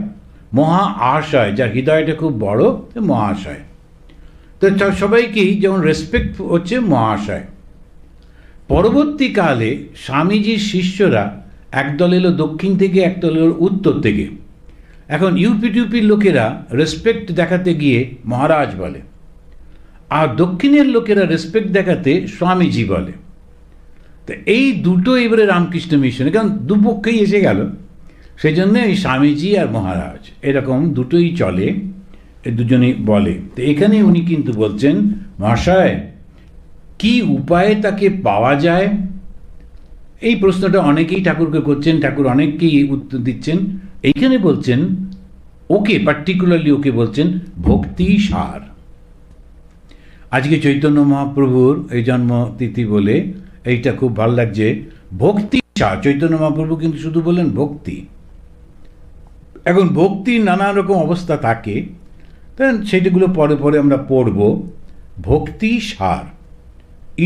মহা আশয়, যার হৃদয়টা খুব বড়, মহাশয়। তো সবাইকেই যেমন রেসপেক্ট হচ্ছে মহাশয়। পরবর্তীকালে স্বামীজির শিষ্যরা একদল এলো দক্ষিণ থেকে, একদল এলো উত্তর থেকে। এখন ইউপি টিউপির লোকেরা রেসপেক্ট দেখাতে গিয়ে মহারাজ বলে, আর দক্ষিণের লোকেরা রেসপেক্ট দেখাতে স্বামীজি বলে। তো এই দুটো এবারে রামকৃষ্ণ মিশনে, কারণ দুপক্ষেই এসে গেল, সেই জন্য এই স্বামীজি আর মহারাজ এরকম দুটোই চলে, দুজনেই বলে। তো এখানে উনি কিন্তু বলছেন, মহাশয় কি উপায়ে তাকে পাওয়া যায়? এই প্রশ্নটা অনেকেই ঠাকুরকে করছেন, ঠাকুর অনেককেই উত্তর দিচ্ছেন। এইখানে বলছেন ওকে, পার্টিকুলারলি ওকে বলছেন ভক্তি সার। আজকে চৈতন্য মহাপ্রভুর এই জন্মতিথি বলে এইটা খুব ভালো লাগছে, ভক্তি সার। চৈতন্য মহাপ্রভু কিন্তু শুধু বললেন ভক্তি। এখন ভক্তির নানা রকম অবস্থা থাকে, তাই সেটাগুলো পরে পরে আমরা পড়ব। ভক্তি সার।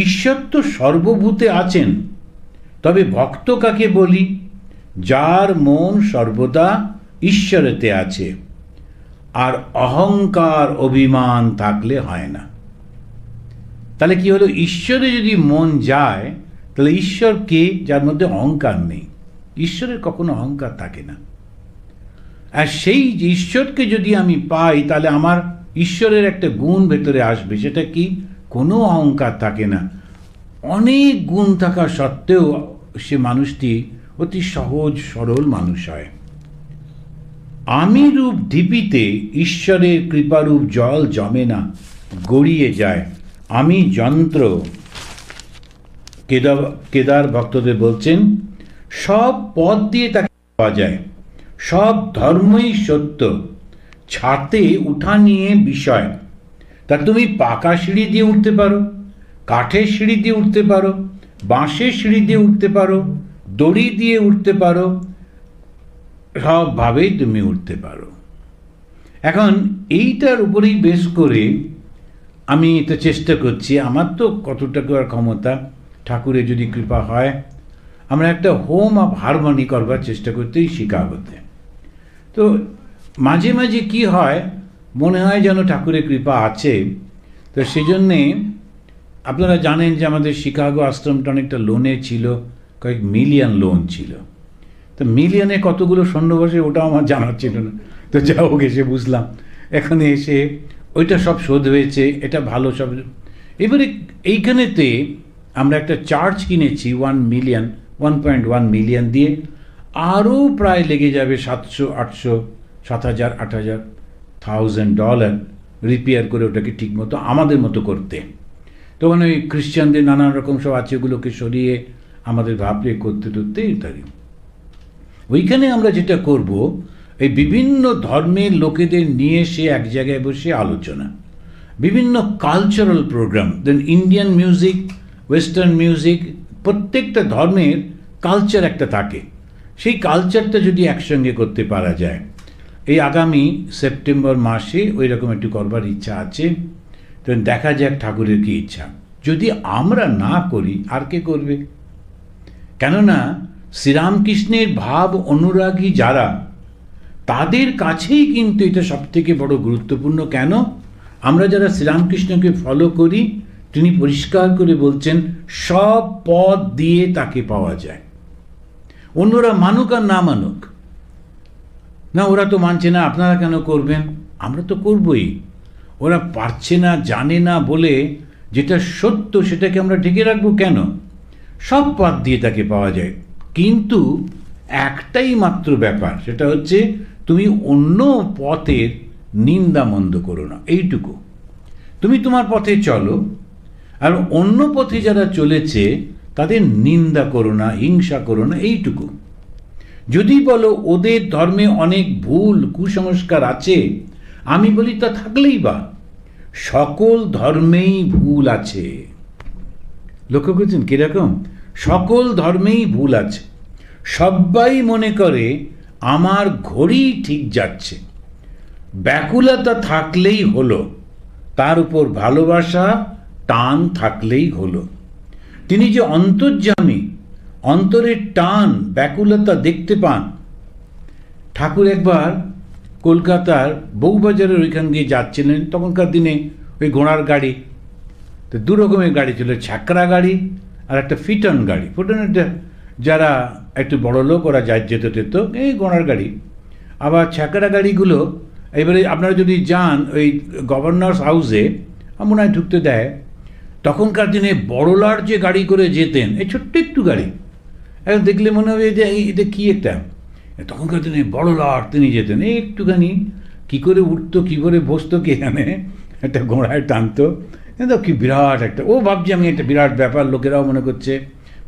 ঈশ্বর তো সর্বভূতে আছেন, তবে ভক্ত কাকে বলি? যার মন সর্বদা ঈশ্বরেতে আছে, আর অহংকার অভিমান থাকলে হয় না। তাহলে কি হলো? ঈশ্বরে যদি মন যায়, তাহলে ঈশ্বর কে? যার মধ্যে অহংকার নেই। ঈশ্বরের কখনো অহংকার থাকে না। আর সেই ঈশ্বরকে যদি আমি পাই, তাহলে আমার ঈশ্বরের একটা গুণ ভেতরে আসবে। সেটা কি? কোনো অহংকার থাকে না। অনেক গুণ থাকা সত্ত্বেও সে মানুষটি অতি সহজ সরল মানুষ হয়। আমি রূপ ঢিপিতে ঈশ্বরের কৃপারূপ জল জমে না, গড়িয়ে যায়। আমি যন্ত্র। কেদার ভক্তদের বলছেন, সব পথ দিয়ে তাকে পাওয়া যায়, সব ধর্মই সত্য, ছাতে উঠা নিয়ে বিষয়। তা তুমি পাকা সিঁড়ি দিয়ে উঠতে পারো, কাঠের সিঁড়ি দিয়ে উঠতে পারো, বাঁশের সিঁড়ি দিয়ে উঠতে পারো, দড়ি দিয়ে উঠতে পারো, সবভাবেই তুমি উঠতে পারো। এখন এইটার উপরেই বেশ করে আমি তো চেষ্টা করছি, আমার তো কতটুকু আর ক্ষমতা, ঠাকুরের যদি কৃপা হয় আমরা একটা হোম অফ হারমোনি করবার চেষ্টা করতেই শিকাগোতে। তো মাঝে মাঝে কি হয়, মনে হয় যেন ঠাকুরের কৃপা আছে। তো সেই জন্যে আপনারা জানেন যে আমাদের শিকাগো আশ্রমটা অনেকটা লোনে ছিল, কয়েক মিলিয়ন লোন ছিল। তো মিলিয়নে কতগুলো সৈন্য বসে ওটাও আমার জানা ছিল না। তো যা হোক এসে বুঝলাম, এখানে এসে ওইটা সব শোধ হয়েছে, এটা ভালো সব। এবারে এইখানেতে আমরা একটা চার্চ কিনেছি 1.1 মিলিয়ন দিয়ে, আরও প্রায় লেগে যাবে $700-800, $7,000-8,000 রিপেয়ার করে ওটাকে ঠিকমতো আমাদের মতো করতে। তখন ওই খ্রিস্টানদের নানান রকম সব আছে, ওগুলোকে সরিয়ে আমাদের ভাবলে করতে করতে ইত্যাদি। ওইখানে আমরা যেটা করব, এই বিভিন্ন ধর্মের লোকেদের নিয়ে এসে এক জায়গায় বসে আলোচনা, বিভিন্ন কালচারাল প্রোগ্রাম, দেন ইন্ডিয়ান মিউজিক, ওয়েস্টার্ন মিউজিক, প্রত্যেকটা ধর্মের কালচার একটা থাকে, সেই কালচারটা যদি একসঙ্গে করতে পারা যায়, এই আগামী সেপ্টেম্বর মাসে ওই রকম একটু করবার ইচ্ছা আছে। তো দেখা যাক ঠাকুরের কি ইচ্ছা। যদি আমরা না করি আর কে করবে? কেননা শ্রীরামকৃষ্ণের ভাব অনুরাগী যারা, তাদের কাছেই কিন্তু এটা সবথেকে বড় গুরুত্বপূর্ণ। কেন? আমরা যারা শ্রীরামকৃষ্ণকে ফলো করি, তিনি পরিষ্কার করে বলছেন সব পথ দিয়ে তাকে পাওয়া যায়। অন্যরা মানুক আর না মানুক, না ওরা তো মানছে না, আপনারা কেন করবেন? আমরা তো করবই। ওরা পারছে না, জানে না বলে যেটা সত্য সেটাকে আমরা ঢেকে রাখবো কেন? সব পথ দিয়ে তাকে পাওয়া যায়, কিন্তু একটাই মাত্র ব্যাপার, সেটা হচ্ছে তুমি অন্য পথের নিন্দা মন্দ করো না, এইটুকু। তুমি তোমার পথে চলো, আর অন্য পথে যারা চলেছে তাদের নিন্দা করো না, হিংসা করো না, এইটুকু। যদি বলো ওদের ধর্মে অনেক ভুল কুসংস্কার আছে, আমি বলি তা থাকলেই বা, সকল ধর্মেই ভুল আছে। লক্ষ্য করছেন কিরকম? সকল ধর্মেই ভুল আছে। সবাই মনে করে আমার ঘড়ি ঠিক যাচ্ছে, ব্যাকুলতা থাকলেই হলো, তার উপর ভালোবাসা টান থাকলেই হলো। তিনি যে অন্তর্যামী, অন্তরের টান ব্যাকুলতা দেখতে পান। ঠাকুর একবার কলকাতার বউবাজারের ওইখান দিয়ে যাচ্ছিলেন, তখনকার দিনে ওই ঘোড়ার গাড়ি, তো দু রকমের গাড়ি ছিল, ছ্যাকরা গাড়ি আর একটা ফিটন গাড়ি। ফিটনটা যারা একটু বড় লোক ওরা যেতে যেত, এই ঘোড়ার গাড়ি। আবার ছ্যাকরা গাড়িগুলো, এবারে আপনারা যদি যান ওই গভর্নর্স হাউসে, মনে হয় ঢুকতে দেয়, তখনকার দিনে বড়লার যে গাড়ি করে যেতেন, এই ছোট্ট একটু গাড়ি, এখন দেখলে মনে হবে যে এটা কী একটা, তখনকার দিনে বড়লার তিনি যেতেন, এই একটুখানি কী করে উঠতো, কী করে বসতো কে জানে, একটা ঘোড়ায় টানতো, কিন্তু কি বিরাট একটা, ও ভাবছি আমি একটা বিরাট ব্যাপার, লোকেরাও মনে করছে,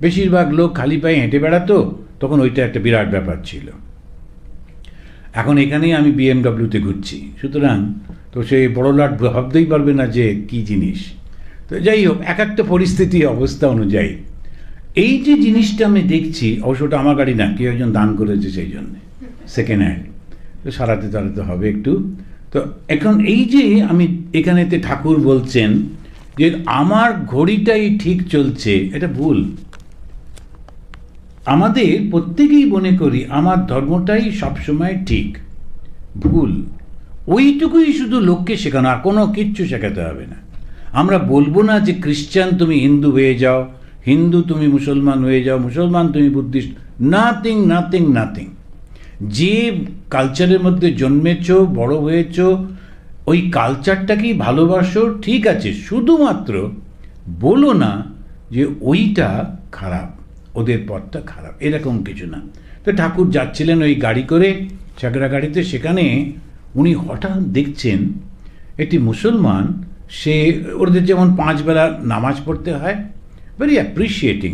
বেশিরভাগ লোক খালি পায়ে হেঁটে বেড়াতো, তখন ওইটা একটা বিরাট ব্যাপার ছিল। এখন এখানেই আমি বিএমডব্লিউতে ঘুরছি, সুতরাং তো সেই বড়লাট ভাবতেই পারবে না যে কি জিনিস। তো যাই হোক, এক একটা পরিস্থিতি অবস্থা অনুযায়ী এই যে জিনিসটা আমি দেখছি, অবশ্যটা আমার গাড়ি না, কেউ একজন দান করেছে সেই জন্যে, সেকেন্ড হ্যান্ড, তো সারাতে তারাতে হবে একটু। তো এখন এই যে আমি এখানেতে ঠাকুর বলছেন যে আমার ঘড়িটাই ঠিক চলছে, এটা ভুল। আমাদের প্রত্যেকেই মনে করি আমার ধর্মটাই সবসময় ঠিক, ভুল। ওইটুকুই শুধু লোককে শেখানো, আর কোনো কিচ্ছু শেখাতে হবে না। আমরা বলবো না যে খ্রিস্টান তুমি হিন্দু হয়ে যাও, হিন্দু তুমি মুসলমান হয়ে যাও, মুসলমান তুমি বুদ্ধিস্ট, নাথিং নাথিং নাথিং। যে কালচারের মধ্যে জন্মেছ, বড় হয়েছ, ওই কালচারটাকেই ভালোবাসো, ঠিক আছে, শুধুমাত্র বলো না যে ওইটা খারাপ, ওদের পথটা খারাপ, এরকম কিছু না। তো ঠাকুর যাচ্ছিলেন ওই গাড়ি করে, চাকরা গাড়িতে, সেখানে উনি হঠাৎ দেখছেন একটি মুসলমান, সে ওদের যেমন 5 বেলা নামাজ পড়তে হয়, ভেরি অ্যাপ্রিসিয়েটিং।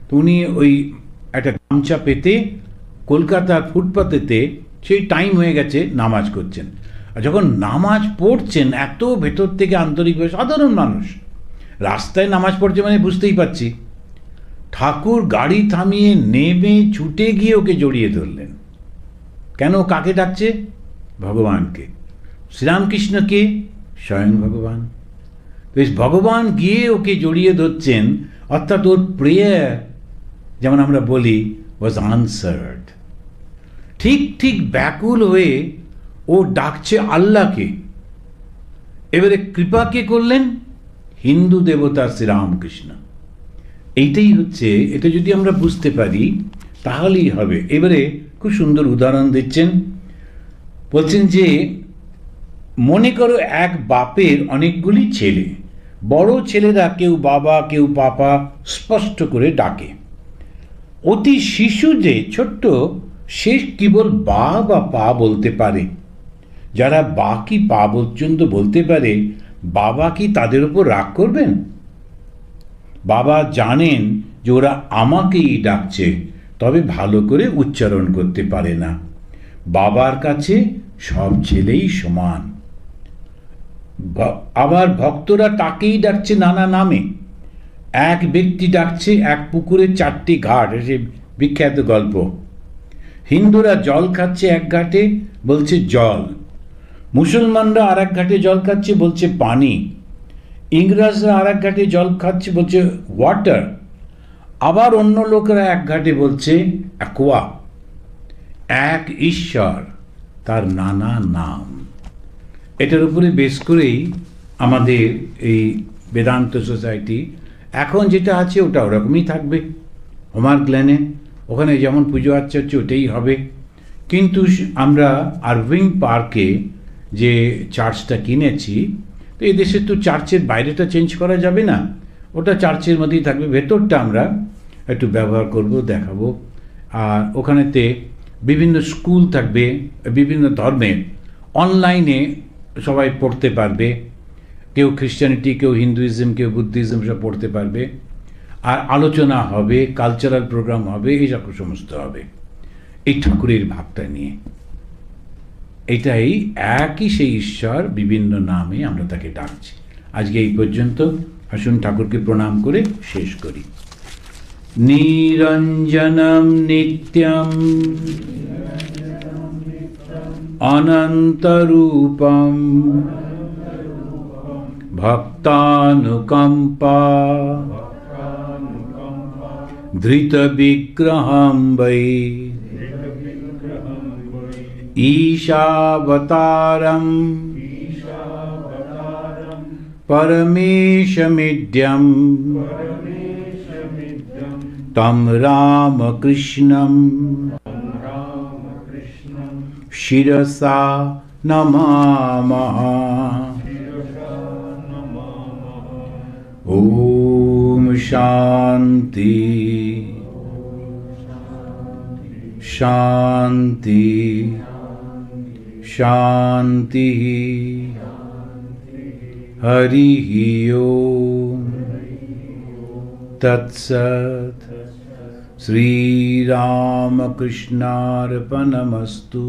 তো উনি ওই একটা গামছা পেতে কলকাতার ফুটপাতেতে, সেই টাইম হয়ে গেছে, নামাজ করছেন। আর যখন নামাজ পড়ছেন, এত ভেতর থেকে আন্তরিকভাবে, সাধারণ মানুষ রাস্তায় নামাজ পড়ছে মানে বুঝতেই পারছি, ঠাকুর গাড়ি থামিয়ে নেমে ছুটে গিয়ে ওকে জড়িয়ে ধরলেন। কেন? কাকে ডাকছে? ভগবানকে। শ্রীরামকৃষ্ণকে? স্বয়ং ভগবান। বেশ ভগবান গিয়ে ওকে জড়িয়ে ধরছেন, অর্থাৎ ওর প্রেয়ার, যেমন আমরা বলি, ওয়াজ আনসার্ড। ঠিক ঠিক ব্যাকুল হয়ে ও ডাকছে আল্লাহকে। এবারে কৃপা কে করলেন? হিন্দু দেবতা শ্রীরামকৃষ্ণ। এইটাই হচ্ছে, এটা যদি আমরা বুঝতে পারি তাহলেই হবে। এবারে খুব সুন্দর উদাহরণ দিচ্ছেন, বলছেন যে মনে করো এক বাপের অনেকগুলি ছেলে, বড় ছেলেরা কেউ বাবা কেউ পাপা স্পষ্ট করে ডাকে। অতি শিশু যে ছোট্ট, সে কেবল বা বা পা বলতে পারে। যারা বা কি পা পর্যন্ত বলতে পারে, বাবা কি তাদের উপর রাগ করবেন? বাবা জানেন যে ওরা আমাকেই ডাকছে, তবে ভালো করে উচ্চারণ করতে পারে না। বাবার কাছে সব ছেলেই সমান। আবার ভক্তরা তাকেই ডাকছে নানা নামে। এক ব্যক্তি ডাকছে এক পুকুরে 4টি ঘাট, সে বিখ্যাত গল্প। হিন্দুরা জল খাচ্ছে এক ঘাটে, বলছে জল। মুসলমানরা আর এক ঘাটে জল খাচ্ছে, বলছে পানি। ইংরেজরা আর এক ঘাটে জল খাচ্ছে, বলছে ওয়াটার। আবার অন্য লোকেরা এক ঘাটে বলছে অ্যাকোয়া। এক ঈশ্বর, তার নানা নাম। এটার উপরে বেশ করেই আমাদের এই বেদান্ত সোসাইটি এখন যেটা আছে ওটা ওরকমই থাকবে। হোমার গ্ল্যানে ওখানে যেমন পুজো আচ্ছা হচ্ছে ওটাই হবে। কিন্তু আমরা আরভিং পার্কে যে চার্চটা কিনেছি, তো এই দেশে তো চার্চের বাইরেটা চেঞ্জ করা যাবে না, ওটা চার্চের মধ্যেই থাকবে। ভেতরটা আমরা একটু ব্যবহার করব, দেখাবো। আর ওখানেতে বিভিন্ন স্কুল থাকবে, বিভিন্ন ধর্মের, অনলাইনে সবাই পড়তে পারবে। কেউ খ্রিস্টানিটি, কেউ হিন্দুইজম, কেউ বুদ্ধিজম, সব পড়তে পারবে। আর আলোচনা হবে, কালচারাল প্রোগ্রাম হবে, এই সমস্ত হবে এই ঠাকুরের ভাবটা নিয়ে। এটাই একই সেই ঈশ্বর, বিভিন্ন নামে আমরা তাকে ডাকছি। আজকে এই পর্যন্ত। আসুন ঠাকুরকে প্রণাম করে শেষ করি। নিরঞ্জনম নিত্যম অনন্তরূপম ভক্তানুকম্পা ধৃতবিগ্রহম বৈ ঈশাবতারম পরমেশমিদ্যম তম রামকৃষ্ণম শিরসা নমামঃ। ওম শান্তি শান্তি শান্তি। হরি ওম তৎসৎ। শ্রীরামকৃষ্ণার্পণমস্তু।